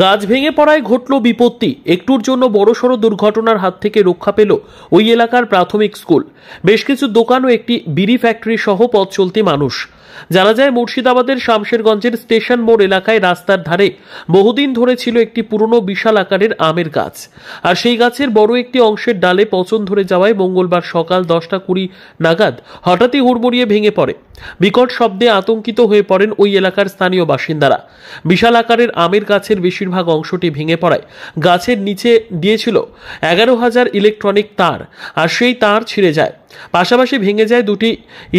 গাছ ভেঙে পড়ায় ঘটল বিপত্তি। একটুর জন্য বড়সড় দুর্ঘটনার হাত থেকে রক্ষা পেল ওই এলাকার প্রাথমিক স্কুল, বেশ কিছু দোকান ও একটি বিড়ি ফ্যাক্টরি সহ পথ চলতি মানুষ। জানা যায়, মুর্শিদাবাদের শামশেরগঞ্জের স্টেশন মোড় এলাকায় রাস্তার ধারে বহুদিন ধরে ছিল একটি পুরনো বিশাল আকারের আমের গাছ, আর সেই গাছের বড় একটি অংশের ডালে পচন ধরে যাওয়ায় মঙ্গলবার সকাল 10:20 নাগাদ হঠাৎই হুড়মুড়িয়ে ভেঙে পড়ে। বিকট শব্দে আতঙ্কিত হয়ে পড়েন ওই এলাকার স্থানীয় বাসিন্দারা। বিশাল আকারের আমের গাছের বেশিরভাগ অংশটি ভেঙে পড়ায় গাছের নিচে দিয়েছিল 11,000 ইলেকট্রনিক তার, আর সেই তার ছিঁড়ে যায়। পাশাপাশি ভেঙে যায় দুটি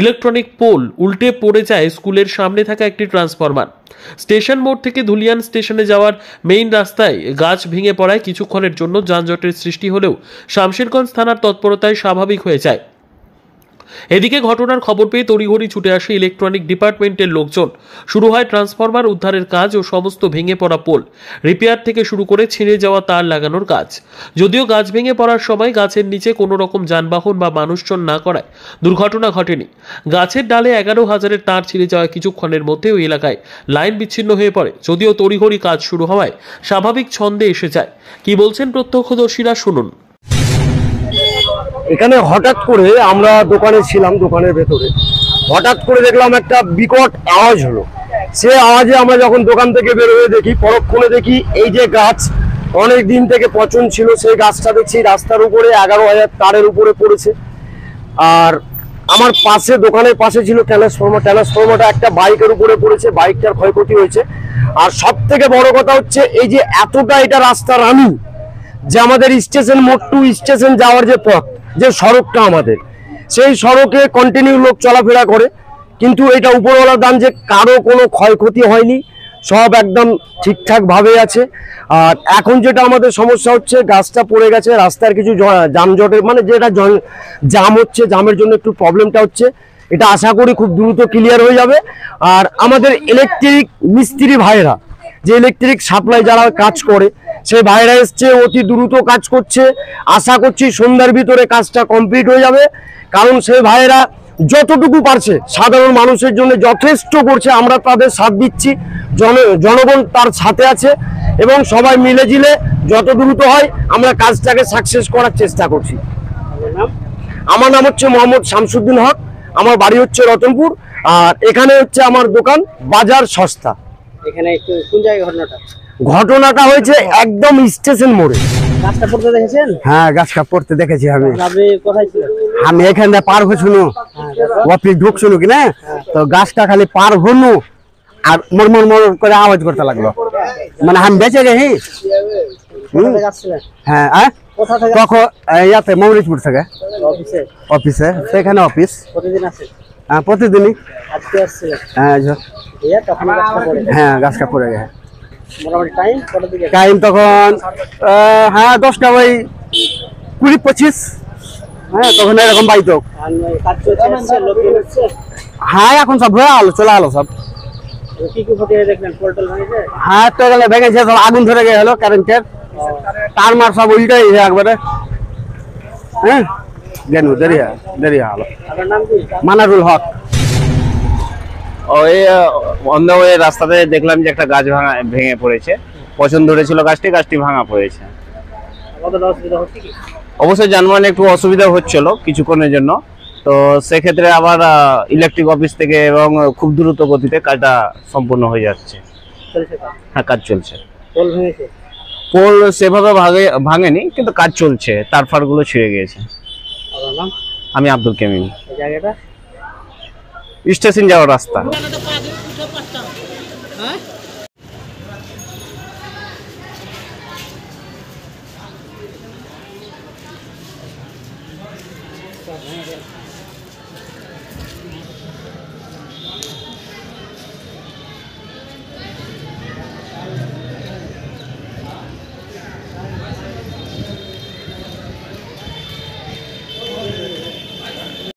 ইলেকট্রনিক পোল, উল্টে পড়ে যায় স্কুলের সামনে থাকা একটি ট্রান্সফরমার। স্টেশন মোড় থেকে ধুলিয়ান স্টেশনে যাওয়ার মেইন রাস্তায় গাছ ভেঙে পড়ায় কিছুক্ষণের জন্য যানজটের সৃষ্টি হলেও শামশেরগঞ্জ থানার তৎপরতায় স্বাভাবিক হয়ে যায়। এদিকে ঘটনার খবর পেয়ে তড়িঘড়ি ছুটে আসে ইলেকট্রনিক ডিপার্টমেন্টের লোকজন। শুরু হয় ট্রান্সফরমার উদ্ধারের কাজ ও সমস্ত ভেঙে পড়া পোল রিপেয়ার থেকে শুরু করে ছিঁড়ে যাওয়া তার লাগানোর কাজ। যদিও গাছ ভেঙে পড়ার সময় গাছের নিচে কোনো রকম যানবাহন বা মানুষজন না করায় দুর্ঘটনা ঘটেনি। গাছের ডালে 11,000 তার ছিঁড়ে যাওয়া কিছুক্ষণের মধ্যে ওই এলাকায় লাইন বিচ্ছিন্ন হয়ে পড়ে। যদিও তড়িঘড়ি কাজ শুরু হওয়ায় স্বাভাবিক ছন্দে এসে যায়। কি বলছেন প্রত্যক্ষদর্শীরা, শুনুন। এখানে হঠাৎ করে আমরা দোকানে ছিলাম, দোকানের ভেতরে হঠাৎ করে দেখলাম একটা বিকট আওয়াজ হলো। সে আওয়াজে আমরা যখন দোকান থেকে বের হয়ে দেখি, পরক্ষণে দেখি এই যে গাছ অনেক দিন থেকে পচন ছিল, সেই গাছটা দেখছি রাস্তার উপরে 11,000 তারের উপরে পড়েছে। আর আমার পাশে, দোকানের পাশে ছিল ট্রান্সফরমারটা একটা বাইকের উপরে পড়েছে, বাইকটার ক্ষয়ক্ষতি হয়েছে। আর সব থেকে বড় কথা হচ্ছে এই যে এতটা এটা রাস্তা রানি, যে আমাদের স্টেশন মোড় টু স্টেশন যাওয়ার যে পথ, যে সড়কটা আমাদের, সেই সড়কে কন্টিনিউ লোক চলাফেরা করে, কিন্তু এটা উপরওয়ালার দান যে কারো কোনো ক্ষয়ক্ষতি হয়নি, সব একদম ঠিকঠাক ভাবে আছে। আর এখন যেটা আমাদের সমস্যা হচ্ছে, গাছটা পড়ে গেছে, রাস্তার কিছু যানজটের মানে যেটা জাম হচ্ছে, জামের জন্য একটু প্রবলেমটা হচ্ছে। এটা আশা করি খুব দ্রুত ক্লিয়ার হয়ে যাবে। আর আমাদের ইলেকট্রিক মিস্ত্রি ভাইরা, যে ইলেকট্রিক সাপ্লাই যারা কাজ করে, সেই ভাইরা এসছে, অতি দ্রুত কাজ করছে। আশা করছি সন্ধ্যার ভিতরে কাজটা কমপ্লিট হয়ে যাবে, কারণ সেই ভাইরা যতটুকু পারছে সাধারণ মানুষের জন্য যথেষ্ট করছে। আমরা তাদের সাথ দিচ্ছি, জনগণ তার সাথে আছে, এবং সবাই মিলেঝিলে যত দ্রুত হয় আমরা কাজটাকে সাকসেস করার চেষ্টা করছি। আমার নাম হচ্ছে মোহাম্মদ শামসুদ্দিন হক, আমার বাড়ি হচ্ছে রতনপুর, আর এখানে হচ্ছে আমার দোকান বাজার সস্তা। এখানে কোন জায়গায় ঘটনাটা হয়েছে একদম স্টেশন মোড়ে। গাছটা পড়তে দেখেছেন? হ্যাঁ, গাছটা পড়তে দেখেছি আমি। আপনি কোথায় ছিলেন? আমি এখানে পার হইছুনু, অফিস ঢুকছুনু কিনা, তো গাছটা খালি পার হনু আর মরমর মর করে আওয়াজ করতে লাগলো, মানে আমি বেঁচে গেছি। হ্যাঁ, তখন ইয়াতে মৌরিজপুর থেকে অফিসে, সেখানে অফিস প্রতিদিন আছে? হ্যাঁ, প্রতিদিনই। আজকে আসছে? হ্যাঁ, গাছটা পড়ে গেছে। মোটামুটি টাইম তখন হ্যাঁ 10:20-25। হ্যাঁ, তখন এরকম বাইতো। হ্যাঁ, এখন সব হয়ে আলো, চলে আলো সব। হ্যাঁ, তো গেলে ভেঙেছে, সব আগুন ধরে গেল কারেন্টের তার মার, সব উল্টাই একবারে। হ্যাঁ, গেনু দেরি হলো। মানারুল হক। ওই অন দ্য ওয়ে রাস্তাতে দেখলাম যে একটা গাছ ভেঙে পড়েছে, পচন ধরেছিল গাছটি ভাঙা পড়েছে। অবশ্যই যানবাহনে একটু অসুবিধা হচ্ছিল কিছুক্ষণের জন্য, তো সেক্ষেত্রে আবার ইলেকট্রিক অফিস থেকে এবং খুব দ্রুত গতিতে কাজটা সম্পূর্ণ হয়ে যাচ্ছে। হ্যাঁ, কাজ চলছে। পোল সেভাবে ভাঙেনি, কিন্তু কাজ চলছে, তারফারগুলো ছিঁড়ে গিয়েছে। আমি আব্দুল কেমিন। স্টেশন যাওয়ার রাস্তা। হ্যাঁ